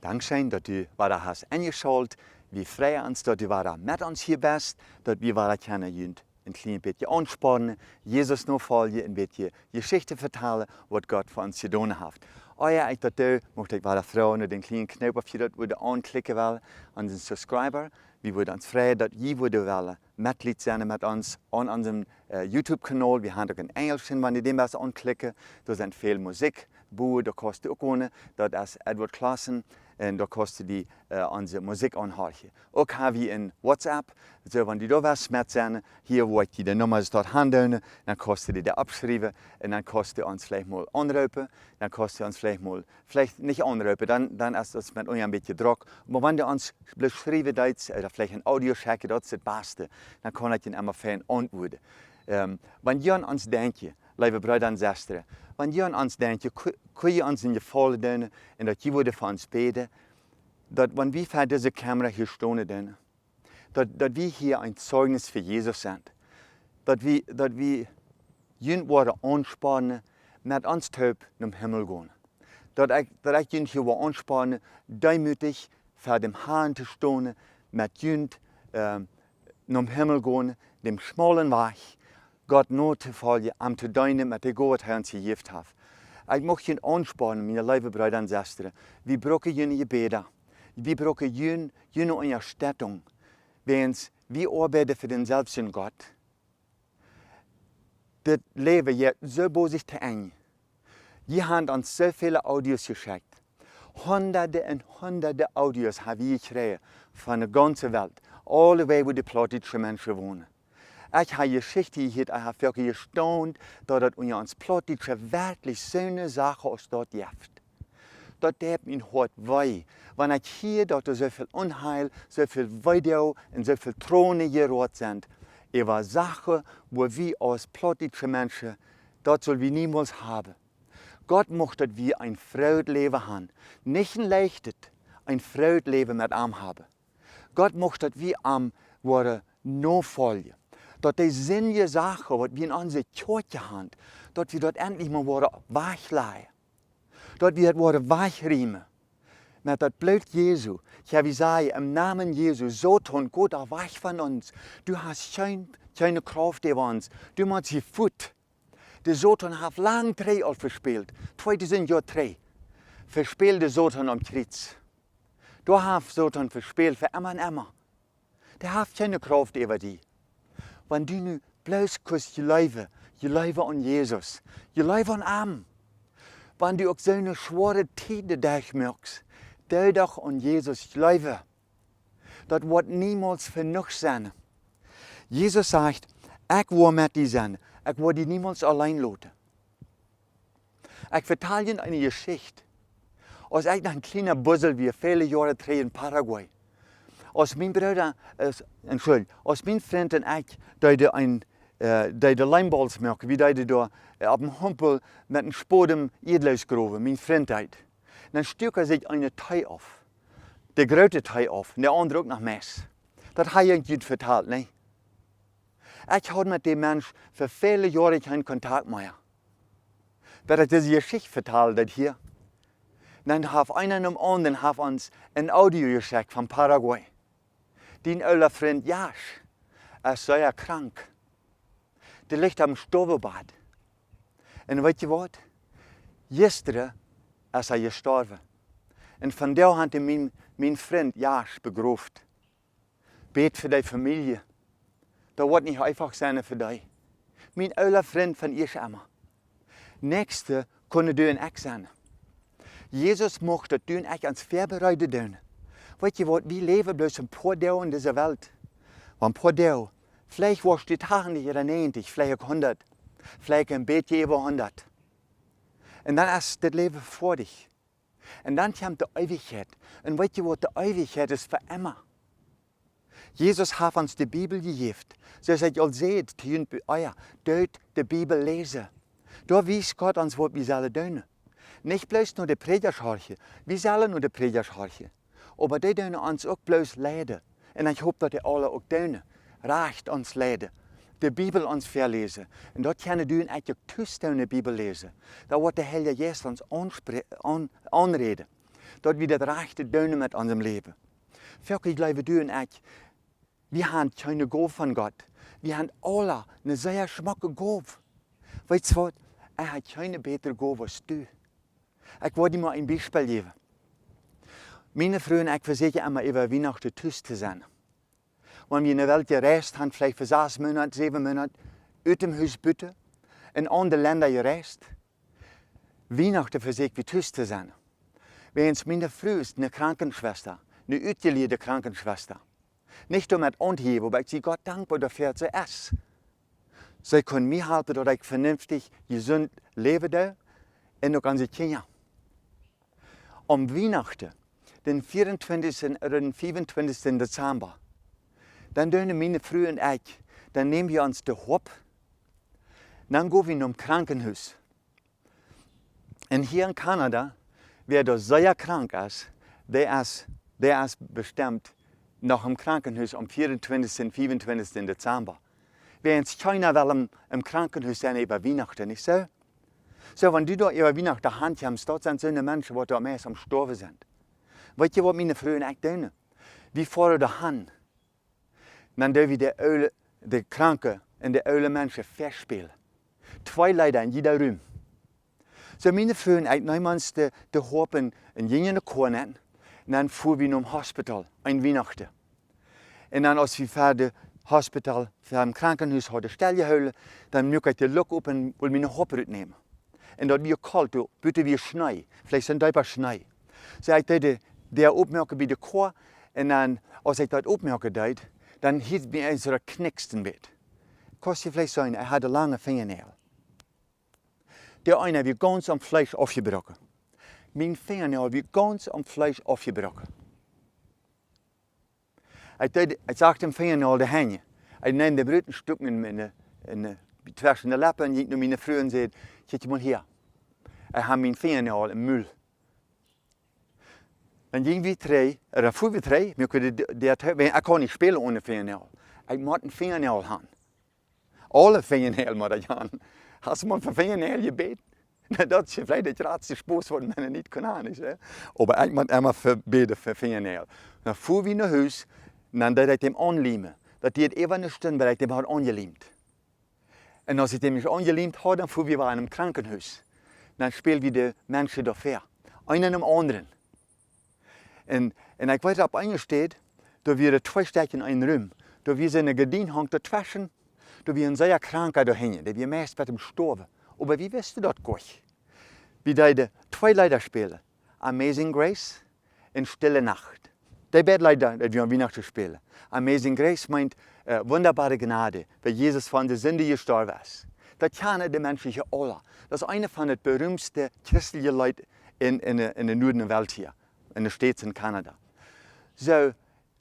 Dankeschön, dass du wieder hast eingeschaltet. Wir freuen uns, dass du wieder mit uns hier bist, dass wir wieder können ein kleines bisschen anspannen, Jesus nachfolgen, ein bisschen Geschichte vertellen, was Gott für uns getan hat. Euer ich dazu möchte ich wieder fragen, den kleinen Knopf, auf das würde anklicken will, an den Subscriber. Wir würden uns freuen, dass ihr wollen Mitglied sein mit uns an unserem YouTube-Kanal. Wir haben auch in Englisch, wenn ihr den was anklicken. Da sind viel Musik, da kostet auch ohne. Das ist Eduard Klassen. Und da kostet die unsere Musik anhören. Auch haben wir in WhatsApp, so wenn die da was mit sind, hier wo ich die Nummer dort handeln, dann kostet die da abschreiben und dann kostet uns vielleicht mal anrufen, dann kostet uns vielleicht nicht anrufen, dann ist das mit uns ein bisschen Druck. Aber wenn du uns schreiben oder vielleicht ein Audio schicken, das ist das Beste, dann kann ich den immer fein antworten. Wenn ihr an uns denkt, liebe Brüder und Schwestern, wenn ihr an uns denkt, könnt ihr uns in die Falle tun und dass ihr würde für uns beten, dass wenn wir vor dieser Kamera hier stehen, dass wir hier ein Zeugnis für Jesus sind, dass wir jemand anspannen, mit uns taub zum Himmel gehen. Dass ich jemand hier anspannen, demütig vor dem Herrn zu stehen, mit jemand zum Himmel gehen, dem schmalen Weg, Gott nur zu folgen, am zu dienen, mit der Gott Herrn zu gegeben hat. Ich möchte ihn anspannen, meine lieben Brüder und Schwestern. Wir brauchen jene Gebete. Wir brauchen jene Unterstützung. Wenn wir arbeiten für den selbsten Gott. Das Leben geht so bei sich zu eng. Wir haben uns so viele Audios geschickt. Hunderte und hunderte Audios haben wir gekriegt von der ganzen Welt. Alle Wege, wo die plautdeutsche Menschen wohnen. Ich habe Geschichte gehört, ich habe wirklich gestaunt, dass das unter uns Plautdietsche wirklich so eine Sache aus dort gibt. Das tut mein Hart weh, wenn ich hier, dass so viel Unheil, so viel Video und so viel Throne gerät sind, über Sachen, wo wir als plautdeutsche Menschen, das sollen wir niemals haben. Gott möchte, dass wir ein Freudleben haben. Nicht ein leichtes, ein Freudleben mit ihm haben. Gott möchte, dass wir am nachfolgen. Dass die sinnige Sachen, die wir in unserer Kirche haben, dass wir dort endlich mal weglegen. Dass wir das wegriemen. Mit das Blut Jesu. Ich habe gesagt, im Namen Jesu, so tun Gott weg von uns. Du hast keine Kraft über uns. Du machst sie Futt. Der Satan hat lange Trial verspielt. 2003. Verspielt der Satan am Kreuz. Du hast Satan verspielt für immer und immer. Der hat keine Kraft über dich. Wenn du nu bloß kannst je leven an Jesus, je leven an ihm. Wenn du auch so eine schwere Zeit durchmachst, doch an Jesus leven. Das wird niemals genug sein. Jesus sagt, ich will mit dir sein, ich will dich niemals allein lassen. Ich erzähle Ihnen eine Geschichte. Als ich noch ein kleiner Bussel wie viele Jahre in Paraguay. Als mein Bruder, als mein Freund und ich, die Leimballs machen, wie die da auf dem Humpel mit einem Spodem Edleus graben, mein Freund hat. Dann stückt sich eine Teil auf. Der große Teil auf, und der andere auch noch Mess. Das habe ich nicht vertalt, ne? Ich habe mit dem Mensch für viele Jahre keinen Kontakt mehr. Wenn ich diese Geschichte vertelle, hier, dann hat einer und anderen uns ein Audio geschickt von Paraguay. Dein alter Freund Jasch, ist sehr krank. Der liegt am Storbebad. Und weißt du was? Gestern ist er gestorben. Und von der hat mein Freund Jasch begraben. Bet für deine Familie. Das wird nicht einfach sein für dich. Mein alter Freund von ihr immer. Nächste können du und ich sein. Jesus möchte, dass du und ich uns vorbereiten tun. Weißt du was, wir leben bloß ein paar Jahre in dieser Welt. Ein paar Jahre. Vielleicht warst du 80 oder 90, vielleicht 100. Vielleicht ein bisschen über 100. Und dann ist das Leben vor dich. Und dann kommt die Ewigkeit. Und weißt du was, die Ewigkeit ist für immer. Jesus hat uns die Bibel gegeben. So dass ihr seht, dort die Bibel lesen. Da weiß Gott uns, was wir sollen tun. Nicht bloß nur die Predigerscharche. Wir sollen nur die Predigerscharche. Aber die tun uns auch bloß leiden. Und ich hoffe, dass die alle auch tun. Recht uns leiden. Die Bibel uns verlesen. Und dort können du eigentlich tust die Bibel lesen. Da wird der Heilige Geist uns anreden. Dat we dat rechte doen met unserem Leben. Wirklich glaube du und ich, wir haben keine Gabe von Gott. Wir haben alle eine sehr schmacke Gabe. Weißt du was? Er hat keine bessere Gabe als du. Ich wollte dir mal ein Beispiel geben. Meine Frau und ich versuchen immer über Weihnachten Tisch zu sein. Wenn wir in der Welt gereist haben, vielleicht für 6 Monate, 7 Monate, aus dem Haus bitte, in andere Länder gereist, Weihnachten versuchen wir Tisch zu sein. Während meine Frau ist eine Krankenschwester, eine ausgelehrte Krankenschwester. Nicht nur mit angeben, aber ich bin Gott dankbar dafür, dass sie ist. Sie können mir helfen, dass ich vernünftig, gesund lebe da und auch unsere Kinder. Am Weihnachten, den 24. oder den 25. Dezember, dann tun meine Frau und ich, dann nehmen wir uns den Hoap, dann gehen wir zum Krankenhaus. Und hier in Kanada, wer da sehr krank ist, der ist bestimmt nach dem Krankenhaus am 24. und 25. Dezember. Während keiner will im Krankenhaus sein über Weihnachten, nicht so? So, wenn du da über Weihnachten Hand hast, dort sind so eine Menschen, die da meist am Sterben sind. Weißt du, was meine Frau und ich tun? Wir fahren da hin. Dann dürfen wir die Kranken und die alten Menschen festspielen. 2 Leute in jeder Raum. So, meine Frau und ich nehmen uns die Hoap in jene Korn und dann fuhren wir zum Hospital an Weihnachten. Und dann, als wir für das Hospital, für das Krankenhaus hadden stilgehouden, dann muss ich die Lok op und will meine Hoap uitnemen. Und dat weer kalt, buiten weer Schnee, vielleicht sind da ein paar Schnee. So, ich der opmerken bij de Chor, und dann, als ich das opmerken deed, dann hielt mir ein so ein Knicksten mit. Kannst du vielleicht sagen, er hatte lange Fingernägel. Der eine wird ganz am Fleisch aufgebrochen. Mein Fingernagel wird ganz am Fleisch aufgebrochen. Ich zag dem Fingernagel de hängen. Ich neem de Brötenstücken zwischen de Lippen und ging naar meine Frau und zei, kijk mal hier. Ich habe mijn Fingernagel im Müll. Dann gingen wir 3, oder fuhren wir 3, ich kann nicht spielen ohne Fingernagel. Ich muss einen Fingernagel haben. Alle Fingernägel muss ich haben. Hast du mal für Fingernägel gebeten? Dat is vielleicht het raadste spoos wat men niet kan aan is. Maar ik moet immer beten voor Fingernägel. Dan fuhr wir naar huis en dan deed ik hem aanlijmen. Dat deed even een stunde, weil ich dem had aangelijmd. En als ik hem niet aangelijmd had, dan fuhr wir in einem Krankenhaus. Dan speelden wir die Menschen da ver. Einen am anderen. En ik weet op eingesteed, da wir 2 Städten in einem Raum. Da wir seine Gardin hangt dazwischen. Da wir ein sehr Kranker da hängen. Da wir meist mit dem Sterben. Aber wie weißt du das gut? Wie die 2 Lieder spielen. Amazing Grace und Stille Nacht. Die beiden Lieder, die wir an Weihnachten spielen. Amazing Grace meint wunderbare Gnade, weil Jesus von der Sünde gestorben ist. Das kennen die menschliche alle. Das ist eine von den berühmtesten christlichen Leuten in der nördlichen Welt hier, in den Staaten in Kanada. So,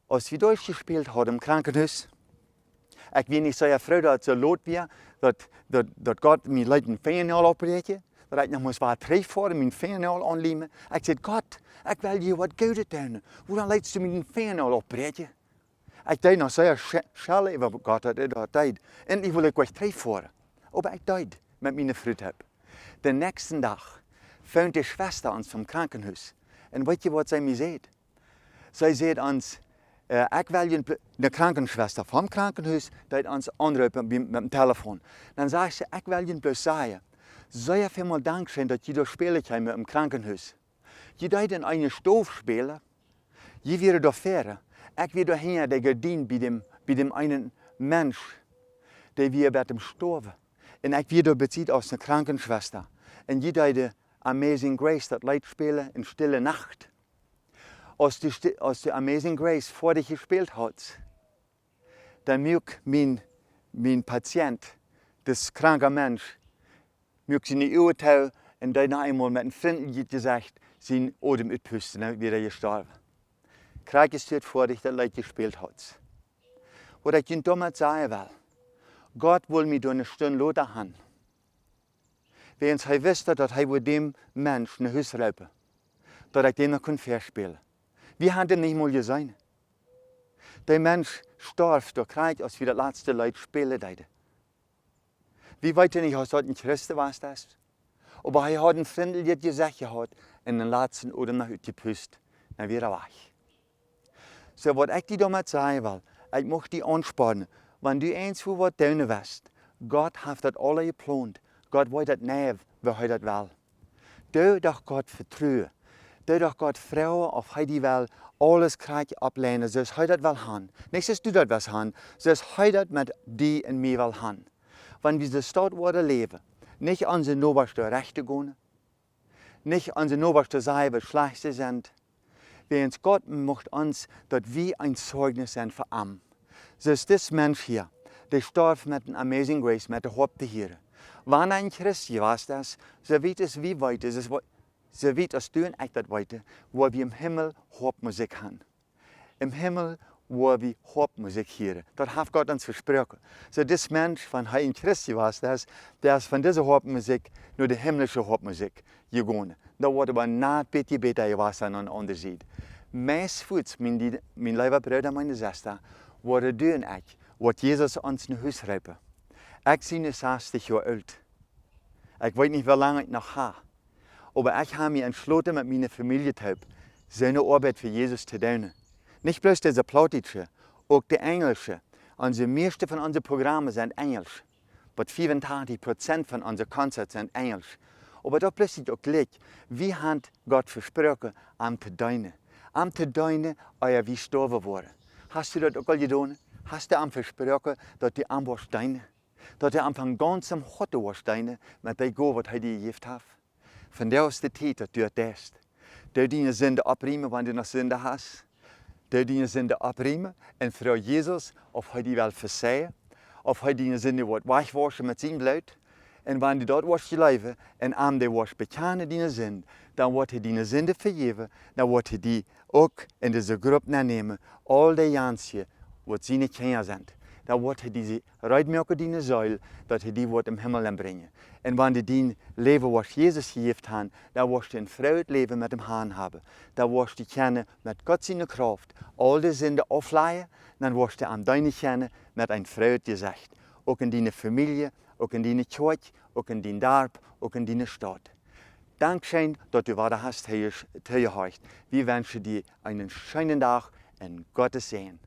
als wir durchgespielt haben im Krankenhaus, ich bin nicht so froh, dass es so laut war, dass Gott mir einen Fingernagel opbrechen, dass ich noch mal was treffen, meinen Fingernagel anliemen. Ich sagte, Gott, ich will dir was Gutes tun. Warum lässt du mir den Fingernagel opbrechen? Ich deed nog sehr schade über Gott, dass er das deed. Endlich will ich was treffen. Aber ich deed mit meiner Frau. Den nächsten Tag fand die Schwester uns vom Krankenhaus. Und weißt du, was sie mir sagt? Sie sagt uns, ich will eine Krankenschwester vom Krankenhaus, die uns anrufen mit dem Telefon. Dann sagt sie, ich will Ihnen bloß sagen, sehr viel Dankeschön, dass Sie da spielen können mit dem Krankenhaus. Sie in eine Stove spielen, Sie wären da fair. Ich werde hier der gedient bei dem einen Mensch, der wir bei dem Sterben. Und ich werde bezieht aus einer Krankenschwester. Und Sie die Amazing Grace, das Lied spielen in Stille Nacht. Als die Amazing Grace vor dich gespielt hat, dann mögt mein Patient, das kranke Mensch, mögt sie nicht urteilen und dann einmal mit einem Freund gesagt, sein Odem utpusten, dann wird er gestorben. Krank steht vor dich, das Lied gespielt hat. Was ich Ihnen damals sagen will, Gott will mich durch eine Stunde lassen haben. Wenn er wusste, dass er dem Menschen eine Haus rauben, dass ich dem noch verspielen kann. Wir haben ihn nicht mal gesehen. Der Mensch starb durch Krieg, als wir das letzte Leid spielen. Wie weit nicht, als dort ein Christen war das? Aber er hat ein freundliches Gesicht gehabt und den letzten oder nach gepustet. Dann wieder weg. So, was ich dir damit sagen will, ich möchte dich anspannen, wenn du eins für was tun willst, Gott hat das alle geplant. Gott weiß das nicht, wie er das will. Du doch Gott vertrauen. Du doch Gott vertrauen, auf er die will alles Krieg ablehnen, zoals er das will haben. Nicht, dass du das willst haben, zoals er das mit dir und mir will haben. Wenn wir in der Stadt leben, nicht an die oberste Rechte gehen, nicht an die oberste sagen, was schlecht sie sind. Wie uns Gott macht uns, dass wir ein Zeugnis sind für ihn. So ist das Mensch hier, der starb mit dem Amazing Grace, mit der Hauptbehiere. Wenn ein Christ was das, so wird es wie weit, so wird es tun, ich das weiter, wo wir im Himmel Hauptmusik haben. Im Himmel, wo wir Hauptmusik hören. Das hat Gott uns versprochen. So das Mensch, wenn er ein Christ was das, der ist von dieser Hauptmusik nur die himmlische Hauptmusik gegangen. Da wurde aber nicht besser was an der anderen Seite. Meistens, mein lieber Bruder, meine Schwester, wurde du und ich, was Jesus uns in Haus reibt. Ich bin 60 Jahre alt. Ich weiß nicht, wie lange ich noch habe. Aber ich habe mich entschlossen, mit meiner Familie seine Arbeit für Jesus zu tun. Nicht bloß diese Plautdietsche, auch die englische. Und die meisten von unseren Programmen sind englisch. Aber 85% von unseren Konzerten sind englisch. Aber da plötzlich auch gleich, wie hat Gott versprochen, am zu dienen. Am zu dienen, euer wie gestorben wurde. Hast du das auch getan? Hast du am versprochen, dass du am was dienen? Dass du am von ganzem Herzen was dienen, mit dem Gott, was er dir gegeben hat? Von der aus der Zeit, dass du das. Du deine Sünde abriemen, wenn du noch Sünde hast. Du deine Sünde abriemen und frau Jesus, auf er die will versehen, auf er deine Sünde wird wegwaschen mit seinem Blut. Und wenn du dort was leben und am der was bekennen deine Sünde, dann wird er deine Sünde vergeben, dann wird er die auch in diese Gruppe nehmen, all die Janschen, die seine Kinder sind. Dann wird er diese Reitmerke deine Säule, dass er die wird im Himmel bringen. Und wenn du dein Leben, was Jesus gegeben hat, dann wirst du ein freies Leben mit dem Herrn haben. Dann wirst du kennen, mit Gott seine Kraft, all die Sünde aufleihen, dann wirst du an deine kennen, mit ein freies Gesicht. Auch in deine Familie, auch in deine Kirche, auch in dein Dorf, auch in deine Stadt. Dankeschön, dass du weiter hast, hier. Wir wünschen dir einen schönen Tag und Gottes Segen.